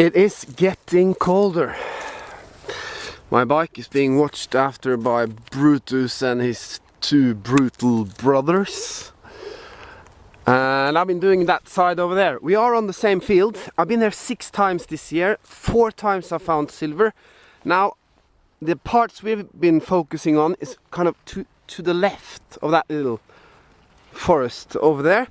It is getting colder. My bike is being watched after by Brutus and his two brutal brothers. And I've been doing that side over there. We are on the same field. I've been there 6 times this year. 4 times I found silver. Now, the parts we've been focusing on is kind of to the left of that little forest over there.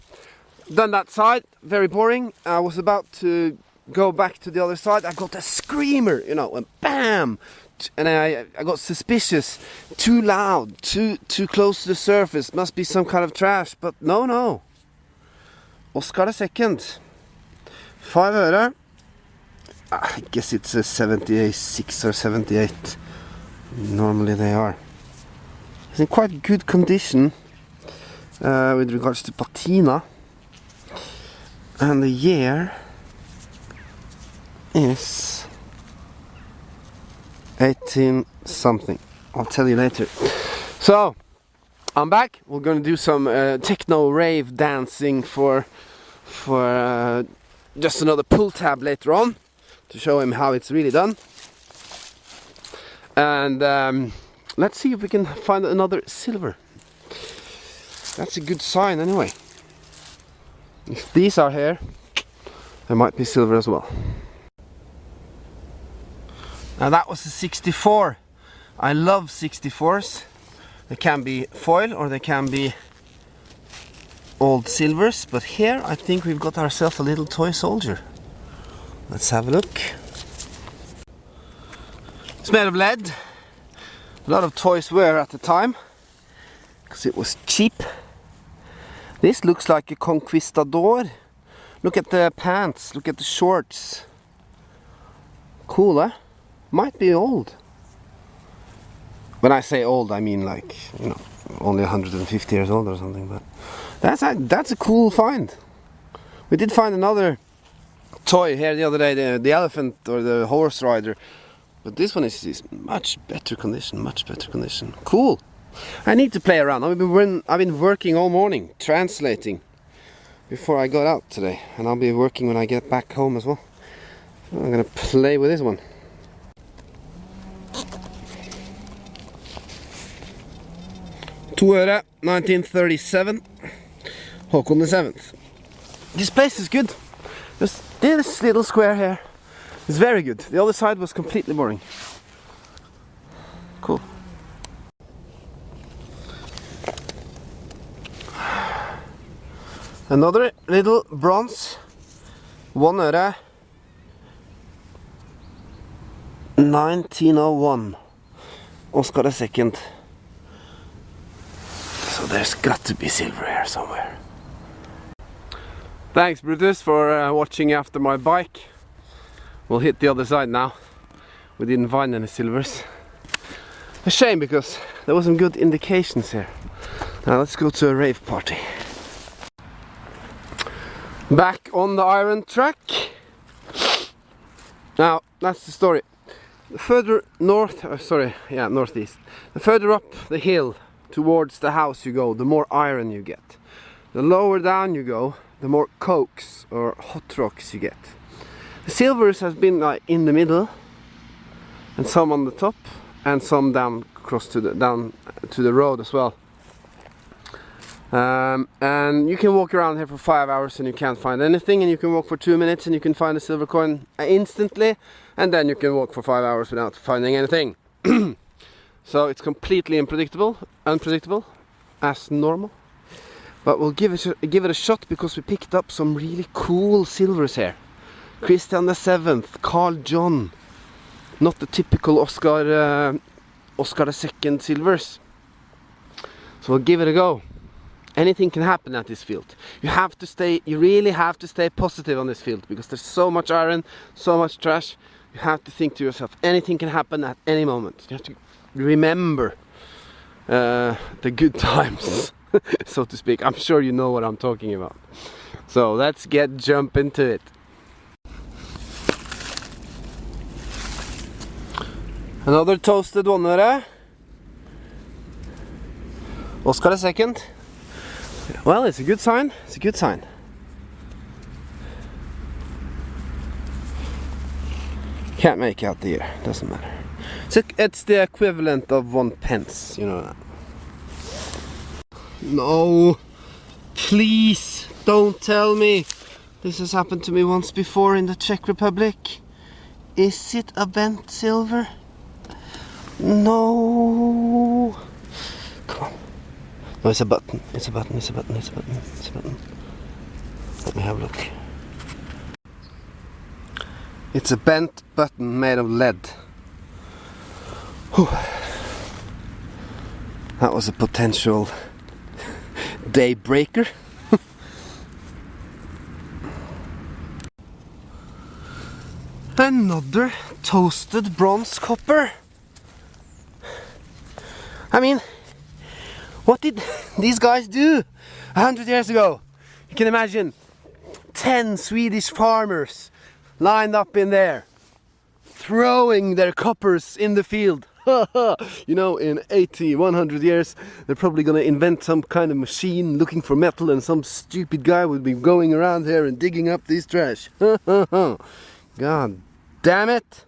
Done that side, very boring. I was about to go back to the other side. I got a screamer, you know, and bam! And I got suspicious. Too loud, too close to the surface. Must be some kind of trash, but no. Oscar the second. 5 öre. I guess it's a 76 or 78. Normally they are. It's in quite good condition with regards to patina. And the year is 18 something. I'll tell you later. So I'm back. We're gonna do some techno rave dancing for just another pull tab later on to show him how it's really done. And let's see if we can find another silver. That's a good sign anyway. If these are here, there might be silver as well. Now that was a 64. I love 64s. They can be foil or they can be old silvers, but here I think we've got ourselves a little toy soldier. Let's have a look. It's made of lead. A lot of toys were at the time because it was cheap. This looks like a conquistador. Look at the pants, look at the shorts. Cool, eh? Might be old. When I say old, I mean like, you know, only 150 years old or something, but that's a cool find. We did find another toy here the other day, the elephant or the horse rider, but this one is much better condition, Cool. I need to play around. I've been working all morning, translating before I got out today, and I'll be working when I get back home as well. So I'm gonna play with this one. Tuere, 1937, Håkon the 7th. This place is good. There's this little square here. It's very good. The other side was completely boring. Cool. Another little bronze, 1 öre, 1901, Oscar the second. So there's got to be silver here somewhere. Thanks Brutus for watching after my bike. We'll hit the other side now. We didn't find any silvers. A shame because there was some good indications here. Now let's go to a rave party. Back on the iron track. Now that's the story. The further north, northeast. The further up the hill towards the house you go, the more iron you get. The lower down you go, the more cokes or hot rocks you get. The silvers has been like in the middle, and some on the top, and some down to the road as well. And you can walk around here for 5 hours and you can't find anything, and you can walk for 2 minutes and you can find a silver coin instantly, and then you can walk for 5 hours without finding anything. So it's completely unpredictable as normal, but we'll give it a shot because we picked up some really cool silvers here. Christian the 7th, Carl John, not the typical Oscar the 2nd silvers. So we'll give it a go. Anything can happen at this field. You really have to stay positive on this field because there's so much iron, so much trash. You have to think to yourself, anything can happen at any moment. You have to remember the good times, so to speak. I'm sure you know what I'm talking about. So let's jump into it. Another toasted 1 öre. Oscar the 2nd. Well, it's a good sign. It's a good sign. Can't make out the ear, doesn't matter. So it's the equivalent of 1 pence, you know that. No, please don't tell me this has happened to me once before in the Czech Republic. Is it a bent silver? No. Come on. No, it's a button. It's a button. It's a button. It's a button. It's a button. Let me have a look. It's a bent button made of lead. Whew. That was a potential daybreaker. Another toasted bronze copper. I mean, what did these guys do 100 years ago? You can imagine 10 Swedish farmers lined up in there, throwing their coppers in the field. You know, in 80, 100 years, they're probably gonna invent some kind of machine looking for metal, and some stupid guy will be going around here and digging up this trash. God damn it!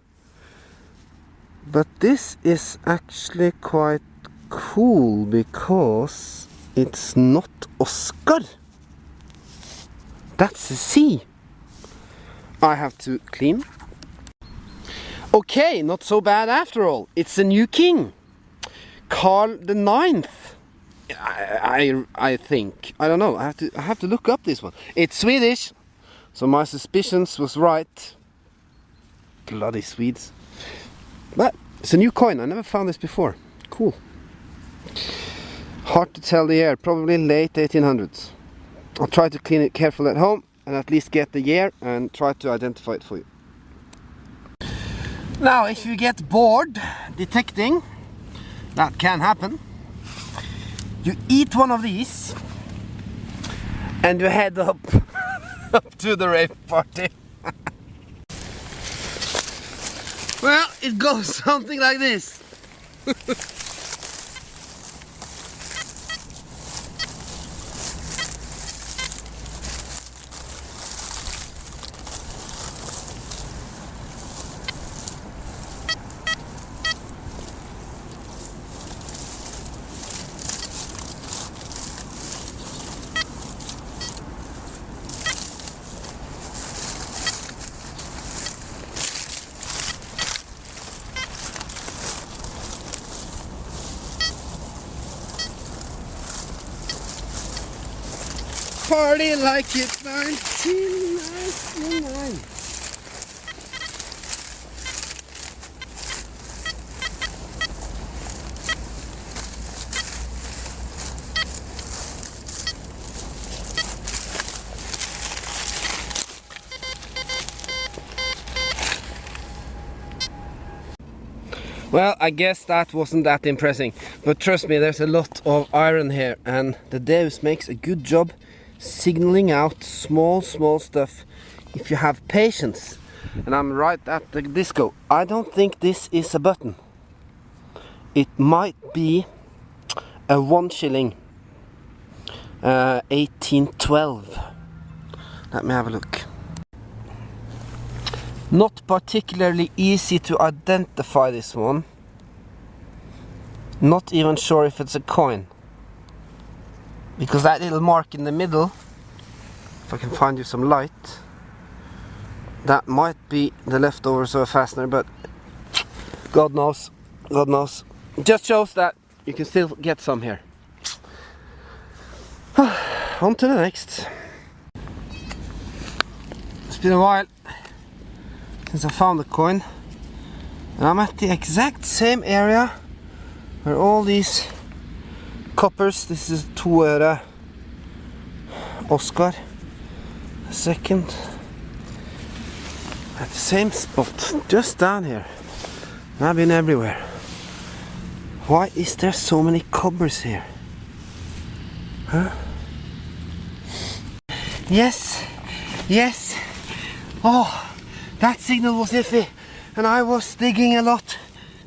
But this is actually quite cool because it's not Oscar. That's a C. I have to clean. Okay, not so bad after all. It's a new king, Carl the Ninth. I think. I don't know. I have to look up this one. It's Swedish, so my suspicions was right. Bloody Swedes. But it's a new coin. I never found this before. Cool. Hard to tell the year. Probably late 1800s. I'll try to clean it carefully at home and at least get the year and try to identify it for you. Now, if you get bored detecting, that can happen. You eat one of these and you head up to the rave party. Well, it goes something like this. Party like it's 1999. Well, I guess that wasn't that impressive, but trust me, there's a lot of iron here, and the Deus makes a good job signaling out small stuff if you have patience. And I'm right at the disco. I don't think this is a button. It might be a 1 shilling, 1812. Let me have a look. Not particularly easy to identify this one. Not even sure if it's a coin, because that little mark in the middle, if I can find you some light, that might be the leftovers of a fastener, but God knows, God knows. It just shows that you can still get some here. On to the next. It's been a while since I found the coin, and I'm at the exact same area where all these coppers, this is 2 öre Oscar, a second, at the same spot, just down here. I've been everywhere. Why is there so many coppers here? Huh? Yes, yes. Oh, that signal was iffy, and I was digging a lot,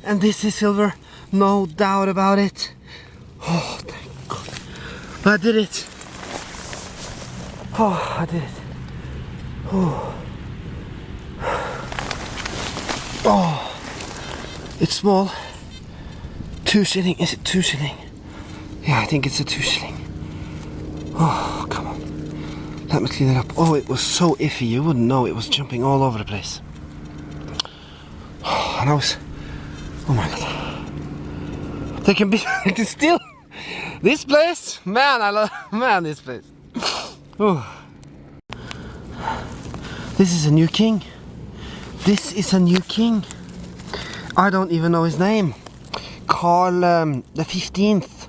and this is silver, no doubt about it. Oh, thank God. I did it. Oh, I did it. Oh. Oh, it's small. 2 shilling. Is it 2 shilling? Yeah, I think it's a 2 shilling. Oh, come on. Let me clean it up. Oh, it was so iffy. You wouldn't know. It was jumping all over the place. Oh, and I was... Oh my god. They can be... still... This place? Man, I love... Man, this place. Oh. This is a new king. This is a new king. I don't even know his name. Carl the 15th.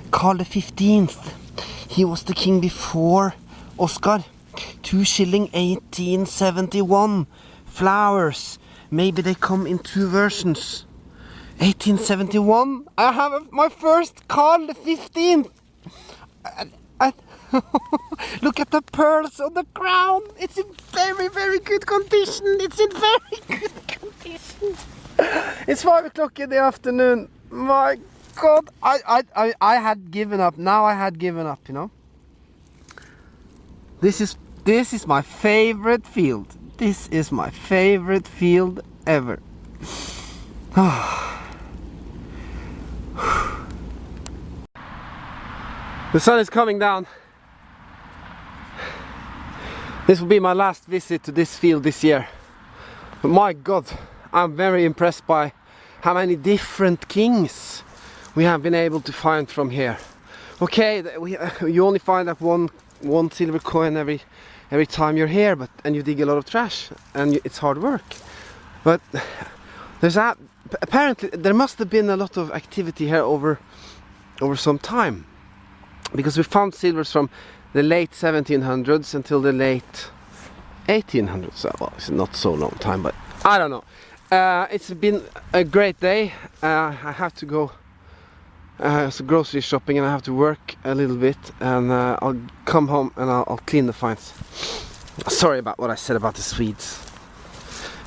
Carl the 15th. He was the king before Oscar. 2 shilling 1871. Flowers. Maybe they come in 2 versions. 1871. I have my first Carl the 15th. Look at the pearls on the crown. It's in very, very good condition. It's in very good condition. It's 5 o'clock in the afternoon. My God, I had given up. Now I had given up, you know. This is my favorite field. This is my favorite field ever. The sun is coming down. This will be my last visit to this field this year. But my God, I'm very impressed by how many different kings we have been able to find from here. Okay, you only find that one silver coin every time you're here, and you dig a lot of trash, and it's hard work. But apparently there must have been a lot of activity here over some time, because we found silvers from the late 1700s until the late 1800s. So, well, it's not so long time, but I don't know. It's been a great day. I have to go grocery shopping, and I have to work a little bit, and I'll come home and I'll clean the finds. Sorry about what I said about the Swedes.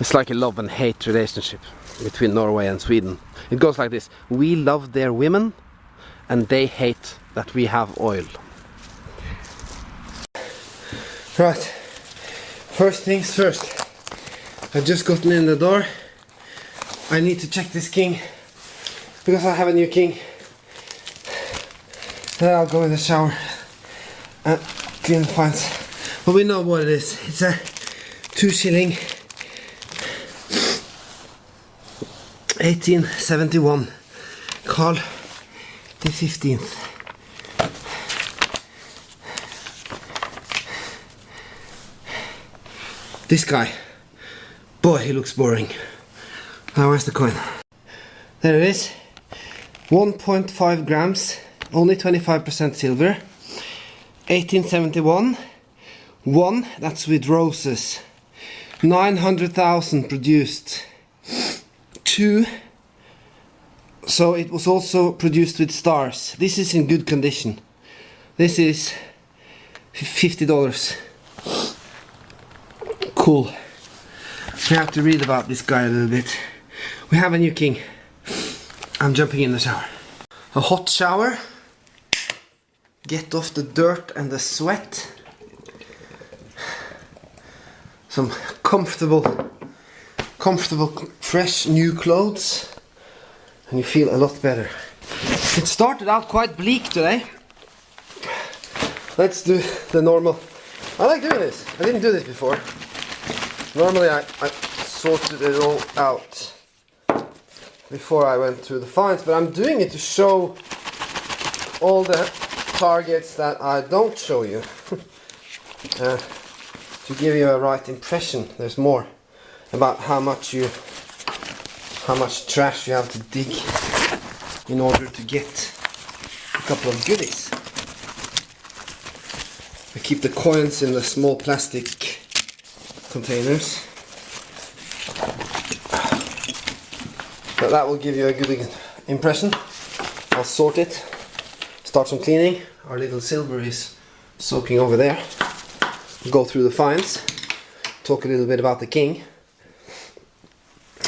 It's like a love and hate relationship between Norway and Sweden. It goes like this: we love their women, and they hate that we have oil. Right, first things first. I've just gotten in the door. I need to check this king, because I have a new king. Then I'll go in the shower and clean the finds. But we know what it is. It's a 2 shilling 1871 Carl the 15th. This guy, boy, he looks boring. Now where's the coin? There it is. 1.5 grams, only 25% silver. 1871. 1, that's with roses. 900,000 produced. 2, so it was also produced with stars. This is in good condition. This is $50. Cool. We have to read about this guy a little bit. We have a new king. I'm jumping in the shower. A hot shower. Get off the dirt and the sweat. Some comfortable, fresh new clothes. And you feel a lot better. It started out quite bleak today. Let's do the normal. I like doing this. I didn't do this before. Normally I sorted it all out before I went through the finds, but I'm doing it to show all the targets that I don't show you. To give you a right impression. There's more about how much trash you have to dig in order to get a couple of goodies. I keep the coins in the small plastic containers, but that will give you a good impression. I'll sort it, start some cleaning. Our little silver is soaking over there. Go through the finds, talk a little bit about the king,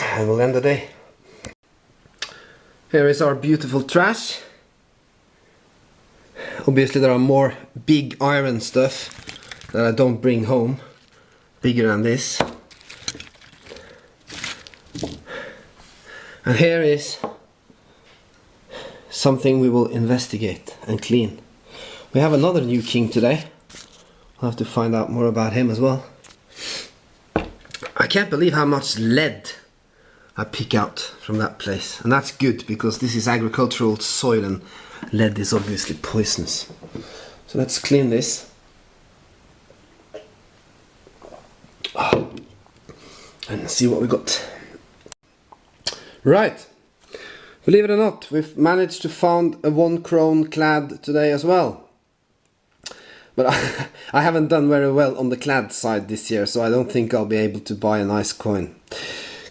and we'll end the day. Here is our beautiful trash. Obviously there are more big iron stuff that I don't bring home, bigger than this. And here is something we will investigate and clean. We have another new king today. I'll have to find out more about him as well. I can't believe how much lead I pick out from that place. And that's good, because this is agricultural soil and lead is obviously poisonous. So let's clean this. And see what we got. Right. Believe it or not, we've managed to find a 1 krone clad today as well. But I haven't done very well on the clad side this year, so I don't think I'll be able to buy a nice coin.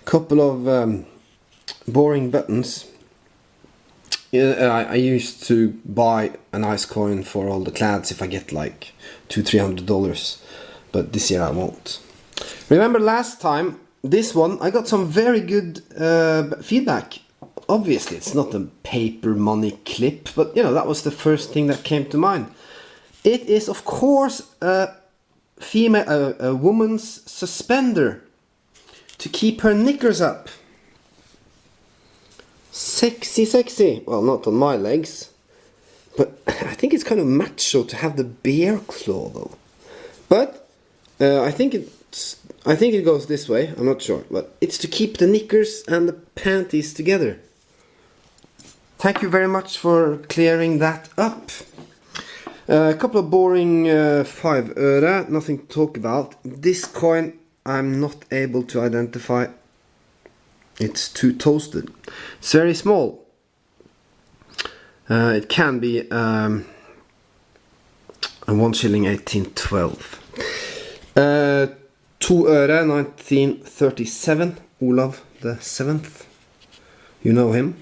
Couple of boring buttons. I used to buy a nice coin for all the clads if I get like $200-300, but this year I won't. Remember last time, this one, I got some very good feedback. Obviously it's not a paper money clip, but you know, that was the first thing that came to mind. It is of course a woman's suspender to keep her knickers up. Sexy, sexy. Well, not on my legs, but I think it's kind of macho to have the bear claw though. But I think it goes this way. I'm not sure, but it's to keep the knickers and the panties together. Thank you very much for clearing that up. A couple of boring 5 öre, nothing to talk about. This coin I'm not able to identify. It's too toasted. It's very small. It can be a 1 shilling 1812. 2 öre 1937. Olav the 7th. You know him.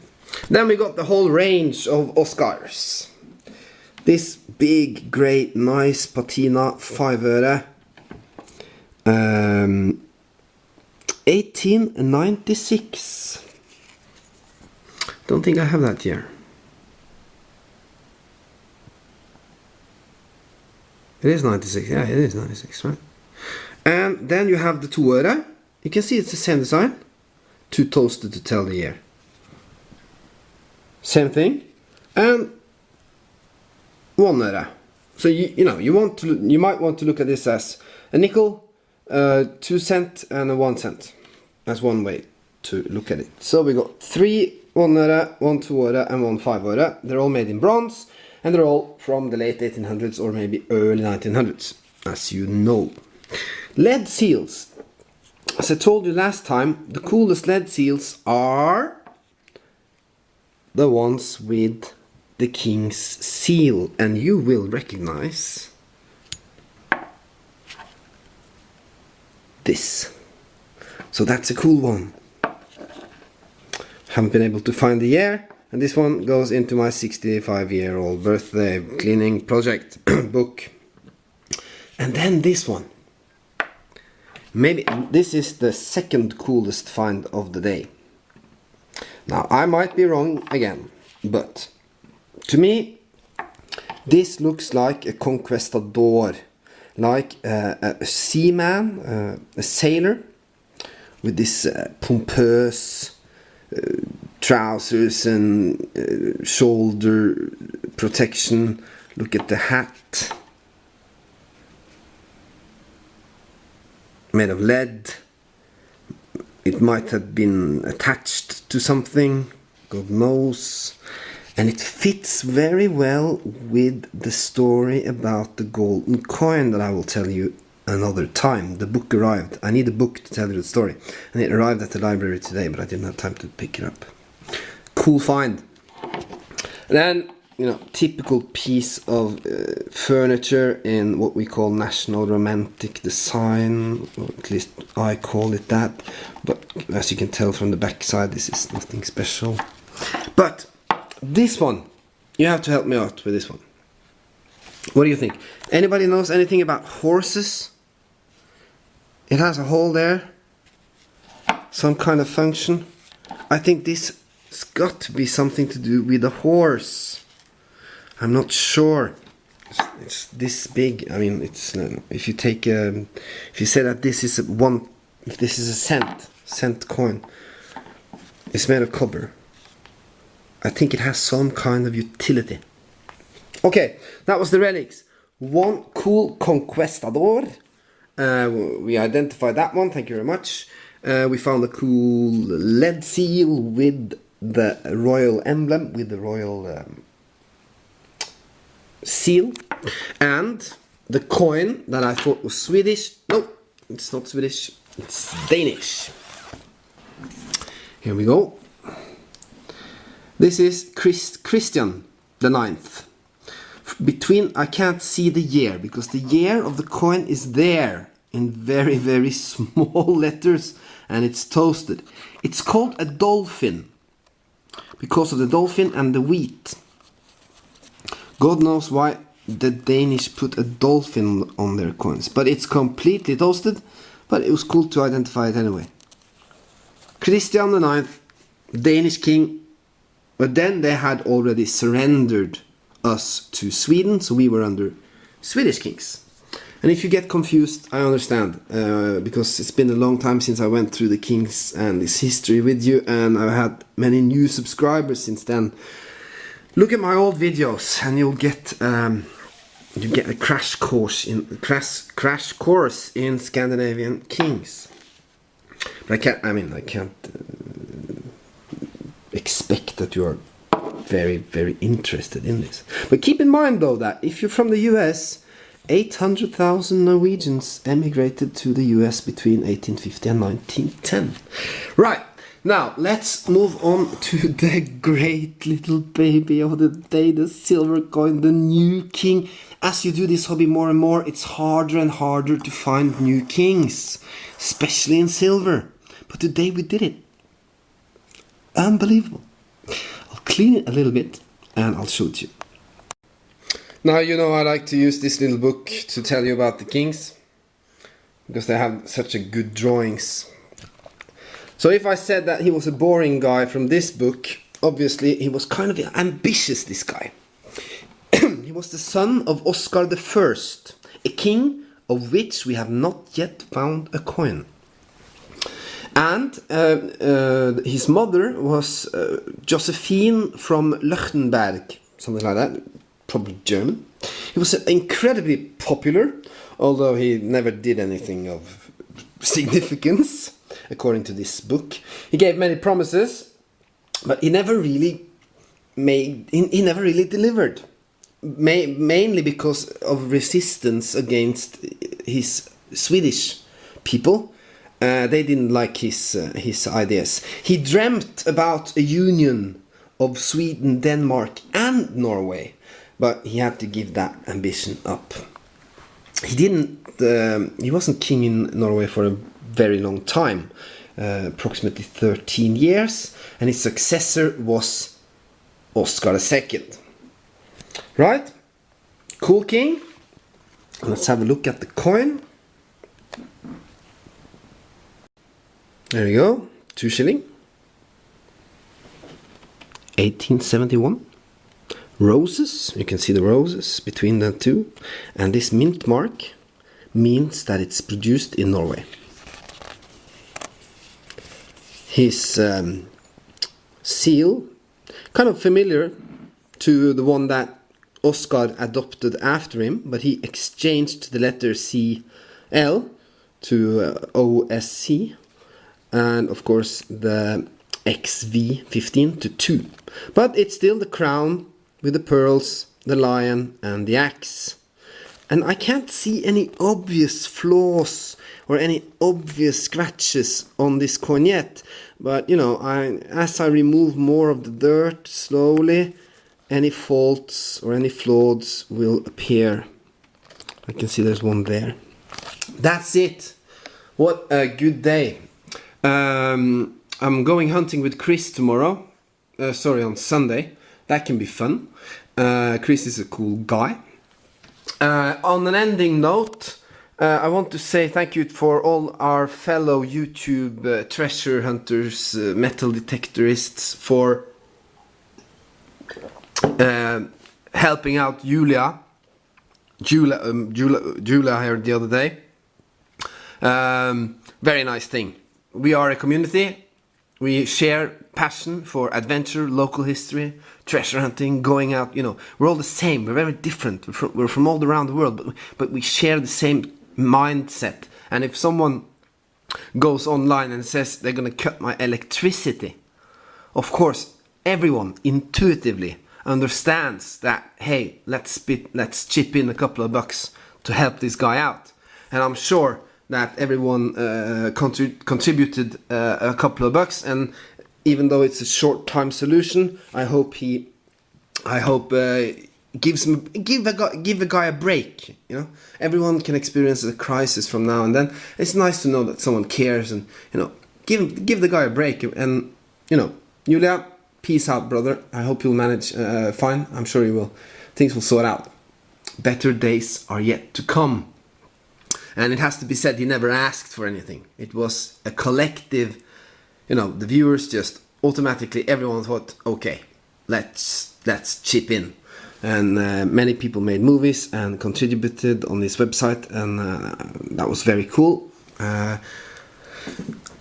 Then we got the whole range of Oscars. This big, great, nice patina 5 öre. 1896. Don't think I have that here. It is 96. Yeah, it is 96, right? And then you have the 2 öre. You can see it's the same design. Too toasted to tell the year. Same thing. And 1 öre. So you might want to look at this as a nickel, 2 cent and a 1 cent. That's one way to look at it. So we got 3 1 öre, 1 2 öre and 1 5 öre. They're all made in bronze and they're all from the late 1800s or maybe early 1900s, as you know. Lead seals. As I told you last time, the coolest lead seals are the ones with the king's seal, and you will recognize this. So that's a cool one. Haven't been able to find the year, and this one goes into my 65-year-old birthday cleaning project book. And then this one. Maybe this is the second coolest find of the day. Now I might be wrong again, but to me this looks like a conquistador, like a seaman, a sailor with this pompous trousers and shoulder protection. Look at the hat, made of lead. It might have been attached to something, God knows. And it fits very well with the story about the golden coin that I will tell you another time. The book arrived. I need a book to tell you the story. And it arrived at the library today, but I didn't have time to pick it up. Cool find. And then, you know, typical piece of furniture in what we call national romantic design, or at least I call it that. But as you can tell from the back side, this is nothing special. But this one, you have to help me out with this one. What do you think? Anybody knows anything about horses? It has a hole there, some kind of function. I think this has got to be something to do with a horse. I'm not sure. It's this big. I mean, it's if you take if you say that this is if this is a cent coin, It's made of copper. I think it has some kind of utility. Okay, that was the relics. One cool conquistador. We identified that one, thank you very much. We found a cool lead seal with the royal emblem, with the royal seal. And the coin that I thought was Swedish. No, it's not Swedish, it's Danish. Here we go. This is Christian the 9th. Between, I can't see the year because the year of the coin is there in very, very small letters, and it's toasted. It's called a dolphin because of the dolphin and the wheat. God knows why the Danish put a dolphin on their coins, but it's completely toasted, but it was cool to identify it anyway. Christian the 9th, Danish king, but then they had already surrendered us to Sweden, so we were under Swedish kings. And if you get confused, I understand, because it's been a long time since I went through the kings and this history with you, and I've had many new subscribers since then. Look at my old videos, and you'll get a crash course in Scandinavian kings. But I can't expect that you are very, very interested in this. But keep in mind though that if you're from the US, 800,000 Norwegians emigrated to the US between 1850 and 1910. Right, now let's move on to the great little baby of the day, the silver coin, the new king. As you do this hobby more and more, it's harder and harder to find new kings, especially in silver. But today we did it. Unbelievable. I'll clean it a little bit and I'll show it to you. Now you know I like to use this little book to tell you about the kings, because they have such a good drawings. So if I said that he was a boring guy from this book, obviously he was kind of ambitious, this guy. He was the son of Oscar I, a king of which we have not yet found a coin. And his mother was Josephine from Lichtenberg, something like that, probably German. He was incredibly popular, although he never did anything of significance, according to this book. He gave many promises, but he never really delivered. Mainly because of resistance against his Swedish people. They didn't like his ideas. He dreamt about a union of Sweden, Denmark and Norway, but he had to give that ambition up. He wasn't king in Norway for a very long time, approximately 13 years, and his successor was Oscar II. Right? Cool king. Let's have a look at the coin. There we go, 2 shilling. 1871. Roses, you can see the roses between the two. And this mint mark means that it's produced in Norway. His seal, kind of familiar to the one that Oscar adopted after him, but he exchanged the letter CL to OSC. And of course the XV15 to 2. But it's still the crown with the pearls, the lion and the axe. And I can't see any obvious flaws or any obvious scratches on this coin yet. But you know, as I remove more of the dirt slowly, any faults or any flaws will appear. I can see there's one there. That's it. What a good day. I'm going hunting with Chris tomorrow. On Sunday. That can be fun. Chris is a cool guy. On an ending note, I want to say thank you for all our fellow YouTube treasure hunters, metal detectorists, for helping out Julia here the other day. Very nice thing. We are a community, We share passion for adventure, local history, treasure hunting, going out. You know, we're all the same. We're very different. We're from all around the world, but we share the same mindset. And if someone goes online and says they're gonna cut my electricity, of course, everyone intuitively understands that, hey, let's chip in a couple of bucks to help this guy out. And I'm sure that everyone contributed a couple of bucks, and even though it's a short-time solution, I hope give the guy a break. You know, everyone can experience a crisis from now and then. It's nice to know that someone cares, and you know, give the guy a break. And you know, Julia, peace out, brother. I hope you'll manage fine. I'm sure you will. Things will sort out. Better days are yet to come. And it has to be said, he never asked for anything. It was a collective, you know, the viewers just automatically, everyone thought, okay, let's chip in. And many people made movies and contributed on this website, and that was very cool. I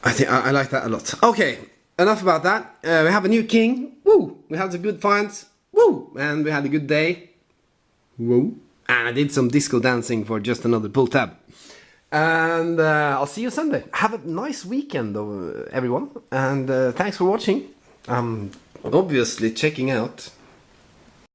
think I like that a lot. Okay, enough about that. We have a new king. Woo! We had some good finds. Woo! And we had a good day. Woo! And I did some disco dancing for just another pull tab. And I'll see you Sunday. Have a nice weekend, though, everyone. And thanks for watching. I'm obviously checking out